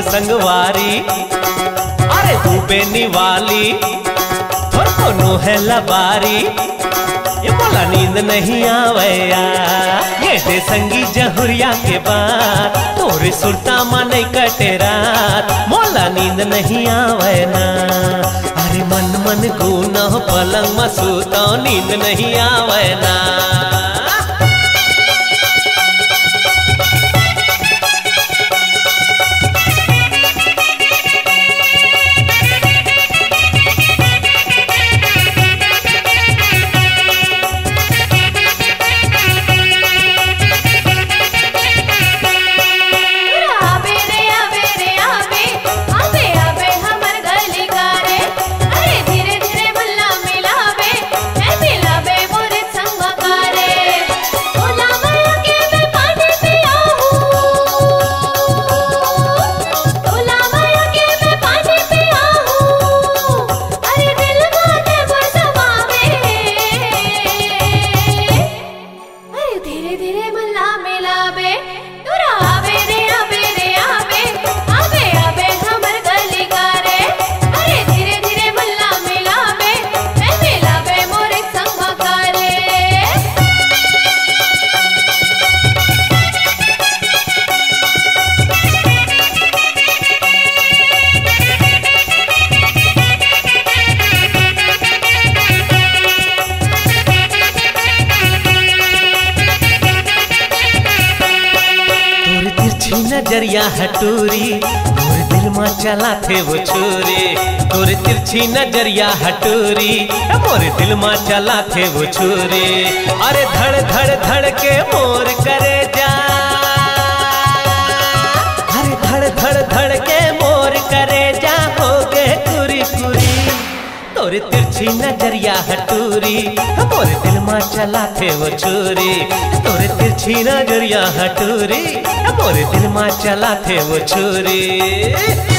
संगवारी अरे तू बेनी वाली और कोनो है लबारी ये बोला नींद नहीं आवैया ये दे संगी जहुरिया के बाद तोरे सुरता माने कटे रात मोला नींद नहीं आवैना अरे मन मन गुना पलंग मसूता नींद नहीं आवैना नजरिया हटूरी तोरे दिल में चला थे वो छुरी तोरे तिरछी नजरिया हटूरी मोरे दिल में चला थे वो छुरी अरे धड़ धड़ धड़ के मोर करे जा अरे धड़ धड़ धड़ के मोर करे जा हो गे कुरी कुरी तोरे तिरछी नजरिया हटूरी मोरे दिल में चला थे वो छुरी तोरे तिरछी नजरिया हटूरी मोरे दिल में चला थे वो छुरी।